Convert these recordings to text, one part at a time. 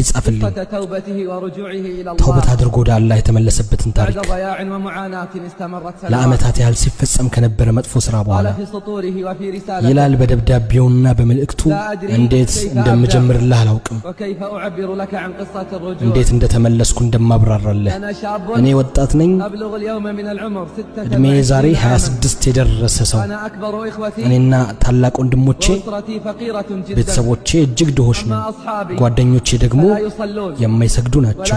ይጻፍልኝ ተውበት አድርጎ ወደ አላህ የተመለሰበትን ታሪክ ለዓመታት ያህል ሲፈጸም ከነበረ መጥፎ ስራ በኋላ ይላል በደብዳቤውና በመልእክቱ እንዴት እንደምጀምርልህ አላውቅም እንዴት እንደተመለስኩ እንደማብራራለህ እኔ ወጣት ነኝ እድሜ ዛሬ 26 የደረሰ ሰው እኔና ታላቅ ወንድሞቼ ቤተሰቦቼ እጅግ ድሆች ነን ጓደኞቼ ደግሞ የማይሰግዱ ናቸው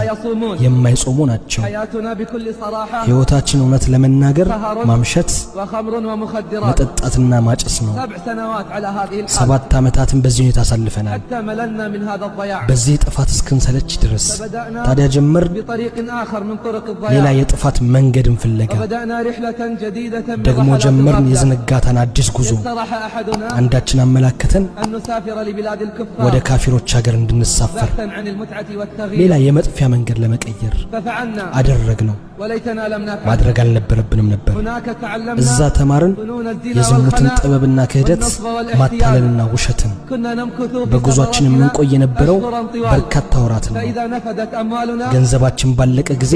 የማይጾሙ ናቸው ሕይወታችን እውነት ለመናገር ማምሸት መጠጣትና ማጨስ ነው 7 ዓመታትን በዚህ ሁኔታ አሳልፈናል በዚህ ጥፋት እስክንሰለች ድረስ ታዲያ ጀመር ሌላ የጥፋት መንገድን ፍለጋ ደግሞ ጀመርን የዝንጋታን አዲስ ጉዞ አንዳችን አመላከተን ወደ ካፊሮች ሀገር እንድንሳፈር ሌላ የመጥፊያ መንገድ ለመቀየር አደረግነው ማድረግ አልነበረብንም ነበር እዛ ተማርን የዝሙትን ጥበብና ክህደት ማታለልና ውሸትን በጉዟችን የምንቆይ የነበረው በርካታ ወራት ነው ገንዘባችን ባለቀ ጊዜ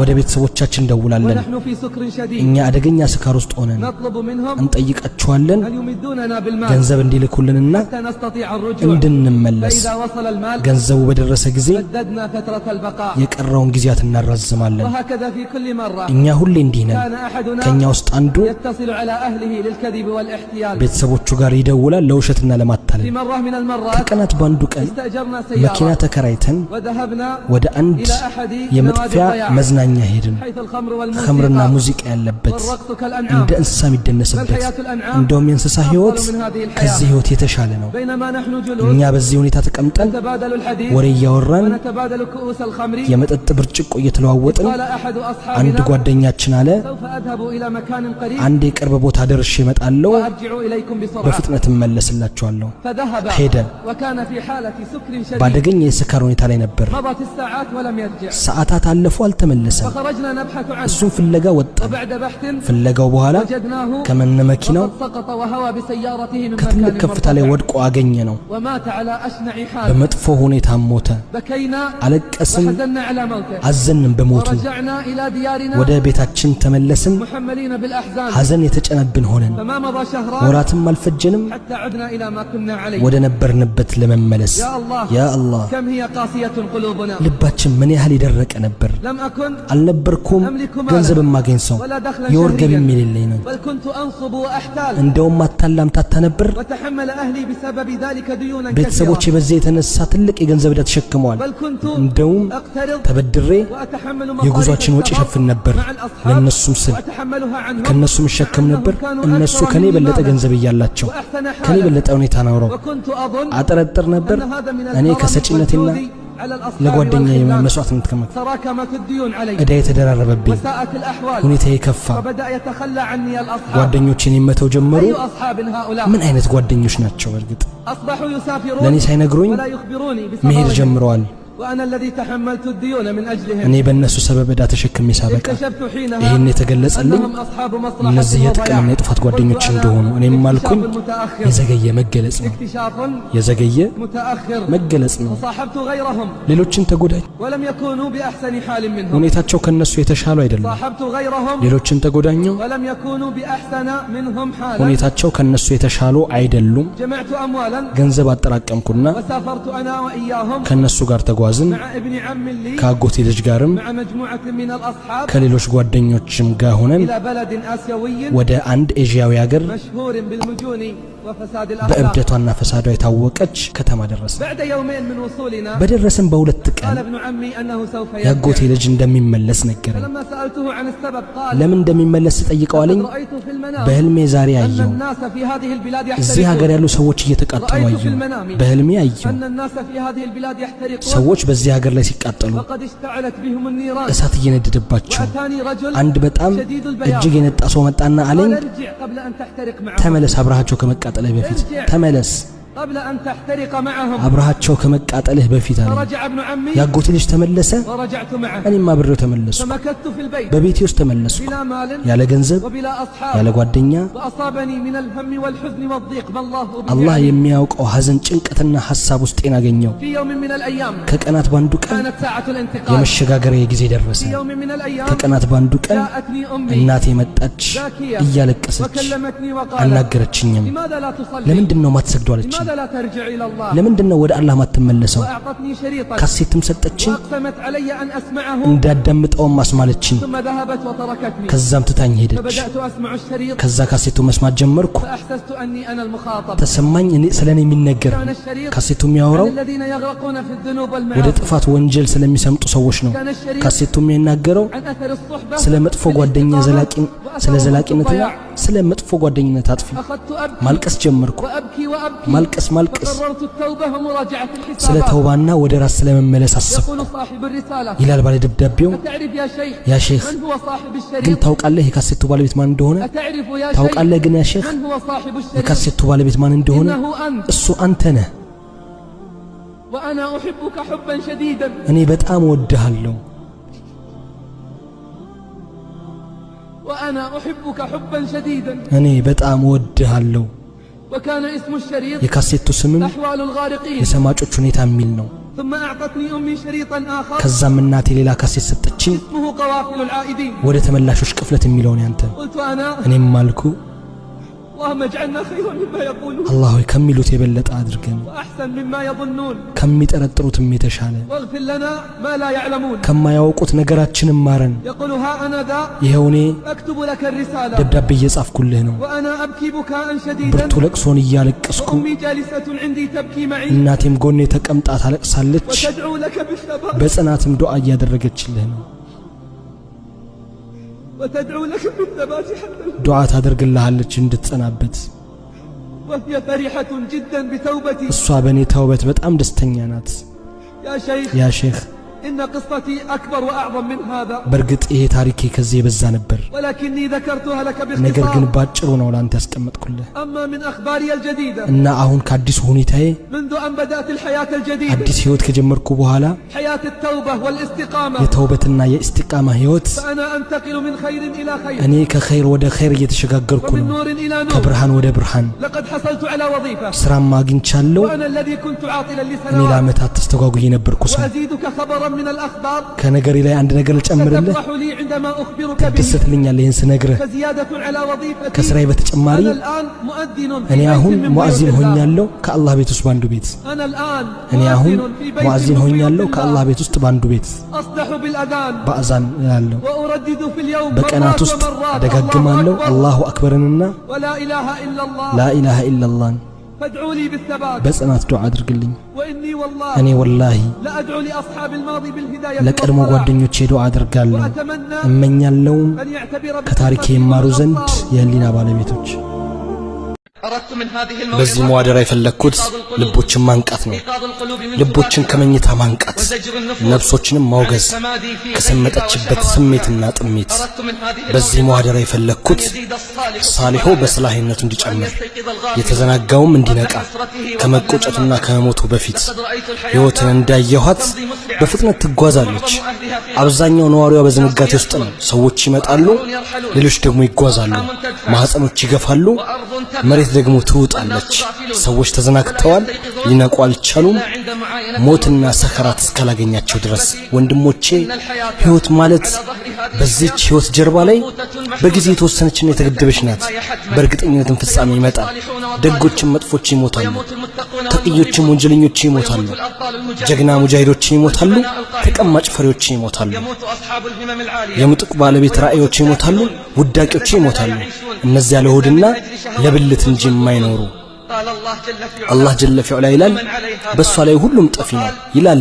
ወደ ቤተሰቦቻችን ደውላለን እኛ አደገኛ ስካር ውስጥ ሆነን እንጠይቃቸዋለን ገንዘብ እንዲልኩልንና እንድንመለስ ገንዘቡ በደረሰ ጊዜ የቀረውን ጊዜያት እናራዝማለን እኛ ሁሌ እንዲህ ነን ከኛ ውስጥ አንዱ ቤተሰቦቹ ጋር ይደውላል ለውሸትና ለማታለል ከቀናት ባንዱ ቀን መኪና ተከራይተን ወደ አንድ የመጥፊያ መዝናኛ ሄድን ኸምርና ሙዚቃ ያለበት እንደ እንስሳ የሚደነስበት እንደውም የእንስሳ ህይወት ከዚህ ህይወት የተሻለ ነው እኛ በዚህ ሁኔታ ተቀምጠን ወሬ ያወራን የመጠጥ ብርጭቆ እየተለዋወጥን አንድ ጓደኛችን አለ አንድ የቅርብ ቦታ ደርሼ እመጣለሁ በፍጥነት እመለስላችኋለሁ ሄደ ባደገኛ የስካር ሁኔታ ላይ ነበር ሰዓታት አለፉ አልተመለሰም እሱን ፍለጋ ወጣን ፍለጋው በኋላ ከመነ መኪናው ከትልቅ ከፍታ ላይ ወድቆ አገኘ ነው በመጥፎ ሁኔታ ሞተ አለቀስን አዘንን በሞቱ ወደ ቤታችን ተመለስን ሐዘን የተጨነብን ሆነን ወራትም አልፈጀንም ወደ ነበርንበት ለመመለስ ያ አላህ ልባችን ምን ያህል ይደረቀ ነበር አልነበርኩም ገንዘብ ማገኝ ሰው የወር ገቢ የሌለኝ ነው እንደውም አታላምታታ ነበር ቤተሰቦቼ በዚህ የተነሳ ትልቅ የገንዘብ ዕዳ ተሸክመዋል እንደውም ተበድሬ የጉዟችን ወጪ ሸፍን ነበር ለነሱም ስል ከነሱም ሸከም ነበር እነሱ ከኔ በለጠ ገንዘብ እያላቸው ከኔ በለጠ ሁኔታ ነው አጠረጥር ነበር እኔ ከሰጪነቴና ለጓደኛዬ መስዋዕትነት ዕዳ የተደራረበብኝ ሁኔታ የከፋ ጓደኞቼን የመተው ጀመሩ ምን አይነት ጓደኞች ናቸው በርግጥ ለኔ ሳይነግሩኝ መሄድ ጀምረዋል وأنا الذي تحملت الديون من أجلهم እኔ በእነሱ ሰበብ ዕዳ ተሸክሜ ሳበቃ ይሄን የተገለጸልኝ እነዚህ የጥቅምና የጥፋት ጓደኞች እንደሆኑ እኔም ማልኩኝ የዘገየ መገለጽ ነው የዘገየ መገለጽ ነው ሌሎችን ተጎዳኝ ولم يكونوا بأحسن حال منهم ሁኔታቸው ከነሱ የተሻሉ አይደለም ሌሎችን ተጎዳኘው ولم يكونوا بأحسن منهم حالا ሁኔታቸው ከነሱ የተሻሉ አይደሉም جمعت أموالا ገንዘብ አጠራቀምኩና وسافرت أنا وإياهم ከነሱ ጋር ተጓዝን ካጎቴ ልጅ ጋርም ከሌሎች ጓደኞችም ጋር ሆነን ወደ አንድ ኤዥያዊ ሀገር በእብደቷና ፈሳዷ የታወቀች ከተማ ደረስን በደረስን በሁለት ቀን ያጎቴ ልጅ እንደሚመለስ ነገረኝ ለምን እንደሚመለስ ጠይቀው አለኝ በህልሜ ዛሬ አየሁ እዚህ ሀገር ያሉ ሰዎች እየተቃጠሉ አየሁ በህልሜ አየሁ ሰዎች በዚህ ሀገር ላይ ሲቃጠሉ እሳት እየነደደባቸው አንድ በጣም እጅግ የነጣ ሰው መጣና አለኝ ተመለስ አብራሃቸው ከመቃጠል በፊት ተመለስ قبل أن تحترق معهم አብራቸው ከመቃጠልህ በፊት አለ فرجع ابن عمي ያጎቴ ልጅ ተመለሰ ورجعت معه እኔም አብሬው ተመለስኩ فمكثت في البيت በቤቴ ውስጥ ተመለስኩ بلا مال ያለ ገንዘብ وبلا أصحاب ያለ ጓደኛ وأصابني من الهم والحزن والضيق ما الله به አላህ عليم. የሚያውቀው ሐዘን ጭንቀትና ሐሳብ ውስጤን አገኘው في يوم من الأيام ከቀናት ባንዱ ቀን كانت ساعة الانتقال የመሸጋገሪያ ጊዜ ደረሰ في يوم من الأيام ከቀናት ባንዱ ቀን جاءتني أمي እናቴ መጣች እያለቀሰች وكلمتني وقالت አናገረችኝም لماذا لا تصلي ለምንድነው ማትሰግደው አለችኝ لماذا لا ترجع إلى الله ለምንድነው ወደ አላህ ማትመለሰው وأعطتني شريطا ካሴትም ሰጠችኝ وأقسمت علي أن أسمعه እንዳዳምጠውም አስማለችኝ ثم ذهبت وتركتني ከዛም ትታኝ ሄደች فبدأت أسمع الشريط ከዛ ካሴቱ መስማት ጀመርኩ فأحسست أني أنا المخاطب ተሰማኝ እኔ ስለኔ የሚነገር كان الشريط ካሴቱ የሚያወራው عن الذين يغرقون في الذنوب ወደ والمعاصي ጥፋት ወንጀል ስለሚሰምጡ ሰዎች ነው كان الشريط ካሴቱ የሚናገረው عن أثر الصحبة ስለ መጥፎ ጓደኛ ስለ ዘላቂነትና ስለ መጥፎ ጓደኝነት አጥፊ أخذت أبكي ማልቀስ ጀመርኩ وأبكي وأبكي ማልቀስ فقررت التوبة ومراجعة ስለ الحسابات ተውባና ወደ ራስ ስለመመለስ አሰብኩ يقول صاحب الرسالة ይላል ባለ ደብዳቤው أتعرف يا شيخ ያ ሼኽ من هو صاحب ግን الشريط ታውቃለህ የካሴቱ ባለቤት ማን እንደሆነ أتعرف يا شيخ ታውቃለህ ግን ያ ሼኽ من هو صاحب الشريط የካሴቱ ባለቤት ማን እንደሆነ إنه أنت እሱ አንተ ነህ وأنا أحبك حبا شديدا እኔ በጣም እወድሃለሁ وأنا أحبك حبا شديدا እኔ በጣም እወድሃለሁ وكان اسم الشريط የካሴቱ ስምም أحوال الغارقين የሰማጮች ሁኔታ የሚል ነው ثم أعطتني أمي شريطا آخر ከዛም እናቴ ሌላ ካሴት ሰጠችኝ اسمه قوافل العائدين ወደ ተመላሾች ቅፍለት የሚለውን ያንተ قلت أنا እኔም ማልኩ اللهم اجعلنا خيرا مما يقولون አላህ ሆይ ከሚሉት የበለጠ አድርገን وأحسن مما يظنون ከሚጠረጥሩትም የተሻለ واغفر لنا ما لا يعلمون ከማያውቁት ነገራችንን ማረን يقول ها أنا ذا ይኸው እኔ أكتب لك الرسالة ደብዳቤ እየጻፍኩልህ ነው وأنا أبكي بكاء شديدا ብርቱ ለቅሶን እያለቀስኩ وأمي جالسة عندي تبكي معي እናቴም ጎኔ ተቀምጣ ታለቅሳለች وتدعو لك بالثبات በጽናትም ዱዓ እያደረገችልህ ነው وتدعو لك بالثبات حتى ዱዓ ታደርግልሃለች እንድትጸናበት وهي فرحة جدا بتوبتي እሷ በእኔ ተውበት በጣም ደስተኛ ናት يا شيخ ያ ሼኽ إن قصتي أكبر وأعظم من هذا በእርግጥ ይሄ ታሪኬ ከዚህ የበዛ ነበር ولكني ذكرتها لك ነገር ግን باختصار ባጭሩ ነው ላንተ ያስቀመጥኩልህ أما من أخباري الجديدة እና አሁን ከአዲሱ ሁኔታዬ منذ أن بدأت الحياة الجديدة አዲስ ህይወት ከጀመርኩ በኋላ حياة التوبة والاستقامة የተውበትና የእስቲቃማ ህይወት فأنا أنتقل من خير إلى خير እኔ ከኸይር ወደ ኸይር እየተሸጋገርኩ ومن ነው نور إلى نور ከብርሃን ወደ ብርሃን لقد حصلت على وظيفة ስራም አግኝቻለሁ وأنا الذي كنت عاطلا እኔ لسنوات ለዓመታት ተስተጓጉዬ የነበርኩ ሰው وأزيدك خبرا من الأخبار ከነገሬ ላይ አንድ ነገር ልጨምርልህ ستفرح لي عندما أخبرك به ትደሰትልኛለህ ይህን ስነግርህ فزيادة على وظيفتي ከስራዬ በተጨማሪ أنا الآن مؤذن في እኔ بيت አሁን من ሙአዚን بيوت الله ሆኛለሁ ከአላህ ቤት ውስጥ ባንዱ ቤት أنا الآن እኔ አሁን مؤذن في بيت ሙአዚን من ሆኛለሁ بيوت ከአላህ الله ቤት ውስጥ ባንዱ ቤት أصدح بالأذان በአዛን እላለሁ وأردد في اليوم በቀናት مرات ውስጥ ومرات አደጋግማለሁ الله أكبر አላሁ አክበርንና ولا إله إلا الله ላኢላሃ ኢላላህን فادعوا لي بالثبات በጽናት ዱዓ አድርግልኝ وإني والله እኔ ወላሂ لأدعو لأصحاب الماضي بالهداية ለቀድሞ والصلاح ጓደኞቼ ዱዓ አድርጋለሁ وأتمنى እመኛለሁም أن يعتبر ከታሪኬ بخطتي ይማሩ ዘንድ والأبصار. የህሊና ባለቤቶች أردت من هذه በዚህ الموعظة መዋደራ የፈለግኩት ልቦችን ማንቃት ነው إيقاظ القلوب من ልቦችን ከመኝታ ማንቃት وزجر النفوس ነፍሶችንም ማውገዝ عن التمادي في ከሰመጠችበት غيها ስሜትና ጥሜት أردت من هذه በዚህ መዋደራ የፈለግኩት أن يزيد الصالح ሳሊሁ صلاحا በስላሂነቱ وأن እንዲጨምር يستيقظ الغافل የተዘናጋውም እንዲነቃ وكأسرته ከመቆጨቱና وأهل ከመሞቱ በፊት لقد رأيت الحياة ሕይወትን እንዳየኋት تمضي مسرعة በፍጥነት ትጓዛለች ومعظم أهلها في አብዛኛው ነዋሪዋ በዝንጋቴ ውስጥ ነው ሰዎች ይመጣሉ يرحلون ሌሎች ደግሞ ይጓዛሉ ማህፀኖች ይገፋሉ وأرض መሬት ደግሞ ትውጣለች ሰዎች ተዘናግተዋል ሊነቁ አልቻሉም عند معاينة ሞትና ሰከራት እስካላገኛቸው ድረስ ወንድሞቼ ሕይወት ማለት በዚህች ሕይወት ጀርባ ላይ በጊዜ የተወሰነችና የተገደበች ናት በእርግጠኝነትም ፍጻሜ ይመጣል ደጎችም መጥፎች ይሞታሉ ተቅዮችም ወንጀለኞች ይሞታሉ ጀግና ሙጃሂዶች ይሞታሉ ተቀማጭ ፈሪዎች ይሞታሉ يموت أصحاب الهمم العالية የምጥቅ ባለቤት ራእዮች ይሞታሉ ውዳቂዎች ይሞታሉ እነዚያ ለሆድና ለብልት እንጂ የማይኖሩ قال الله جل في አላህ ጀለ ፊዑላ ይላል በእሷ ላይ ሁሉም ጠፊ ነው ይላል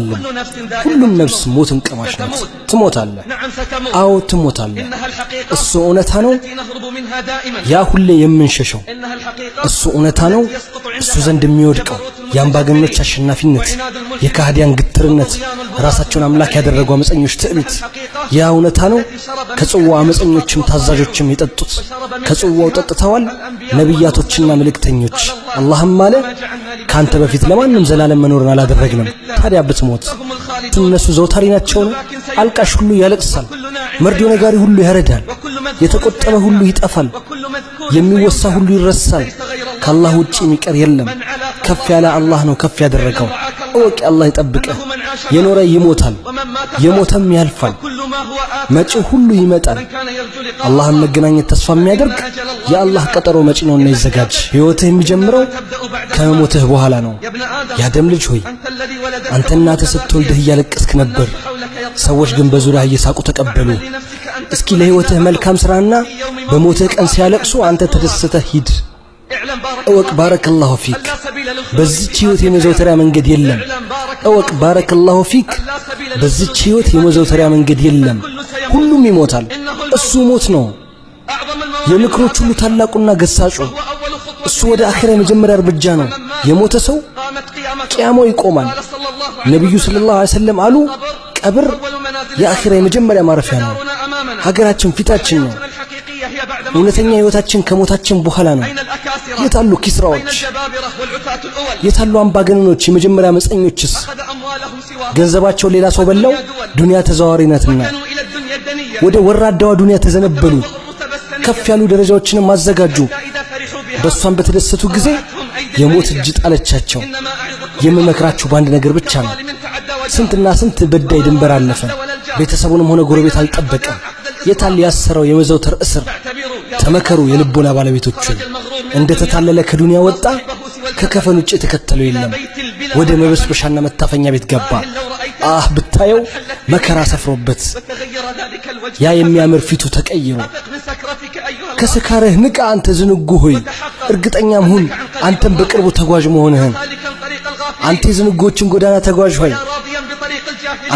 ሁሉም ነፍስ ሞትን ቀማሽ ናት ትሞታለህ نعم ستموت አዎ ትሞታለህ إنها الحقيقة እሱ እውነታ ነው التي نهرب منها منها دائما ያ ሁሌ የምንሸሸው إنها الحقيقة እሱ እውነታ ነው እሱ ዘንድ የሚወድቀው የአምባገነኖች አሸናፊነት የካህዲያን ግትርነት ራሳቸውን አምላክ ያደረጉ አመፀኞች ትዕቢት ያ እውነታ ነው ከጽዋው አመፀኞችም ታዛዦችም የጠጡት ከጽዋው ጠጥተዋል ነብያቶችና መልእክተኞች አላህም ማለ ካንተ በፊት ለማንም ዘላለም መኖርን አላደረግንም ታዲያ ብትሞት እነሱ ዘውታሪ ናቸው አልቃሽ ሁሉ ያለቅሳል መርዶ ነጋሪ ሁሉ ያረዳል የተቆጠበ ሁሉ ይጠፋል የሚወሳ ሁሉ ይረሳል ከአላህ ውጪ የሚቀር የለም ከፍ ያለ አላህ ነው ከፍ ያደረገው ወቂ አላህ ይጠብቀህ የኖረ ይሞታል የሞተም ያልፋል መጪው ሁሉ ይመጣል አላህን መገናኘት ተስፋ የሚያደርግ የአላህ ቀጠሮ መጪ ነውና ይዘጋጅ ህይወትህ የሚጀምረው ከመሞትህ በኋላ ነው ያደም ልጅ ሆይ አንተ እናትህ ስትወልድህ እያለቀስክ ነበር ሰዎች ግን በዙሪያህ እየሳቁ ተቀበሉ እስኪ ለህይወትህ መልካም ስራና በሞትህ ቀን ሲያለቅሱ አንተ ተደስተህ ሂድ እወቅ ባረከላሁ ፊክ በዚህች ህይወት የመዘውተሪያ መንገድ የለም እወቅ ባረከላሁ ፊክ በዚህች ህይወት የመዘውተሪያ መንገድ የለም ሁሉም ይሞታል እሱ ሞት ነው የምክሮች ሁሉ ታላቁና ገሳጩ እሱ ወደ አኺራ የመጀመሪያ እርምጃ ነው የሞተ ሰው ቂያማው ይቆማል ነብዩ ሰለላሁ ዐለይሂ ወሰለም አሉ ቀብር የአኺራ የመጀመሪያ ማረፊያ ነው ሀገራችን ፊታችን ነው እውነተኛ ህይወታችን ከሞታችን በኋላ ነው የታሉ ኪስራዎች የታሉ አምባገነኖች የመጀመሪያ መፀኞችስ ገንዘባቸው ሌላ ሰው በላው ዱንያ ተዘዋዋሪ ናትና ወደ ወራዳዋ ዱንያ ተዘነበሉ ከፍ ያሉ ደረጃዎችን ማዘጋጁ በሷን በተደሰቱ ጊዜ የሞት እጅ ጣለቻቸው የምመክራችሁ ባንድ ነገር ብቻ ነው ስንትና ስንት በዳይ ድንበር አለፈ ቤተሰቡንም ሆነ ጎረቤት አልጠበቀም የታል ያሰረው የመዘውተር እስር ተመከሩ የልቦና ባለቤቶች እንደ ተታለለ ከዱንያ ወጣ ከከፈን ውጭ ተከተለው የለም ወደ መበስበሻና መታፈኛ ቤት ገባ ብታየው መከራ ሰፍሮበት ያ የሚያምር ፊቱ ተቀይሮ ከስካርህ ንቃ አንተ ዝንጉ ሆይ እርግጠኛም ሁን አንተም በቅርቡ ተጓዥ መሆንህን አንተ ዝንጎችን ጎዳና ተጓዥ ሆይ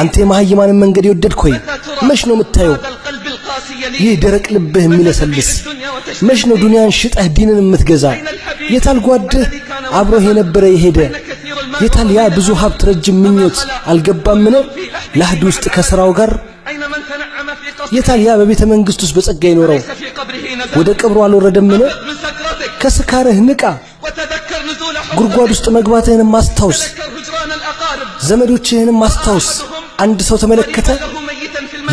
አንተ የማህይማንን መንገድ ይወደድክ ሆይ መች ነው የምታየው ይህ ደረቅ ልብህ የሚለሰልስ መች ነው ዱንያን ሽጠህ ዲንን የምትገዛ የታል ጓድህ አብሮህ የነበረ የሄደ የታል ያ ብዙ ሀብት ረጅም ምኞት አልገባምን ለህድ ውስጥ ከስራው ጋር የታል ያ በቤተ መንግስት ውስጥ በጸጋ ይኖረው ወደ ቀብሩ አልወረደምን ከስካርህ ንቃ ጉርጓድ ውስጥ መግባትህን ማስታውስ ዘመዶችህን ማስታውስ አንድ ሰው ተመለከተ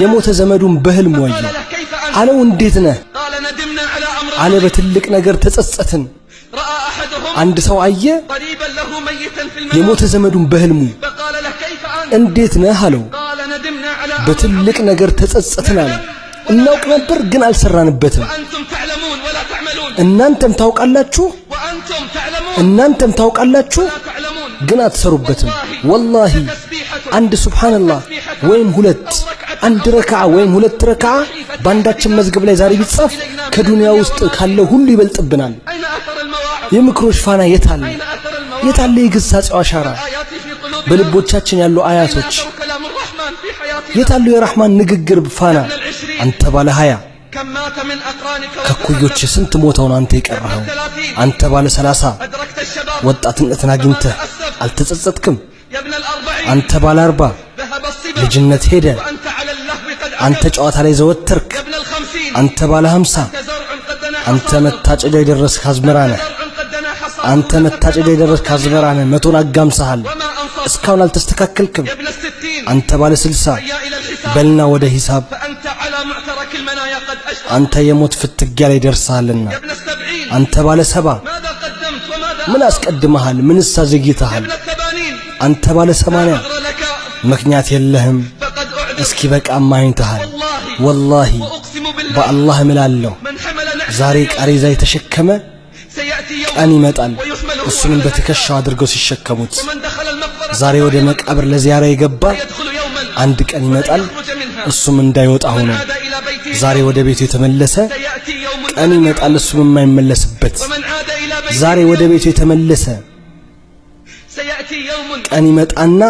የሞተ ዘመዱን በህልም ወየ አለው እንዴት ነህ አለ በትልቅ ነገር ተጸጸትን አንድ ሰው አየ የሞተ ዘመዱን በህልሙ እንዴት ነህ አለው በትልቅ ነገር ተጸጸትን አለ እናውቅ ነበር ግን አልሰራንበትም እናንተም ታውቃላችሁ ግን አትሰሩበትም ወላሂ አንድ ሱብሃንአላህ ወይም ሁለት አንድ ረካዓ ወይም ሁለት ረካዓ ባንዳችን መዝገብ ላይ ዛሬ ቢጻፍ ከዱንያ ውስጥ ካለው ሁሉ ይበልጥብናል የምክሮች ፋና የታለ የግሳጼው አሻራ በልቦቻችን ያሉ አያቶች የታሉ የረህማን ንግግር ፋና አንተ ባለ 20 ከኩዮች ስንት ሞተው ነው አንተ የቀረኸው አንተ ባለ 30 ወጣትነትን አግኝተህ አልተጸጸትክም አንተ ባለ 40 ልጅነት ሄደ አንተ ጨዋታ ላይ ዘወተርክ አንተ ባለ 50 አንተ መታጨጃ የደረስክ አዝመራ ነህ አንተ መታጨጃ የደረስክ አዝመራ ነህ መቶን አጋምሰሃል እስካሁን አልተስተካከልክም አንተ ባለ 60 በልና ወደ ሂሳብ አንተ የሞት ፍትጊያ ላይ ደርሰሃልና አንተ ባለ 70 ምን አስቀድመሃል ምንስ አዘግይተሃል አንተ ባለ 80 ምክንያት የለህም እስኪ በቃ ማይንተሃል ወላሂ በአላህ እምላለሁ ዛሬ ቃሬዛ የተሸከመ ቀን ይመጣል እሱንም በትከሻው አድርገው ሲሸከሙት ዛሬ ወደ መቃብር ለዚያራ የገባ አንድ ቀን ይመጣል እሱም እንዳይወጣ ሆኖ ዛሬ ወደ ቤቱ የተመለሰ ቀን ይመጣል እሱም የማይመለስበት ዛሬ ወደ ቤቱ የተመለሰ ቀን ይመጣና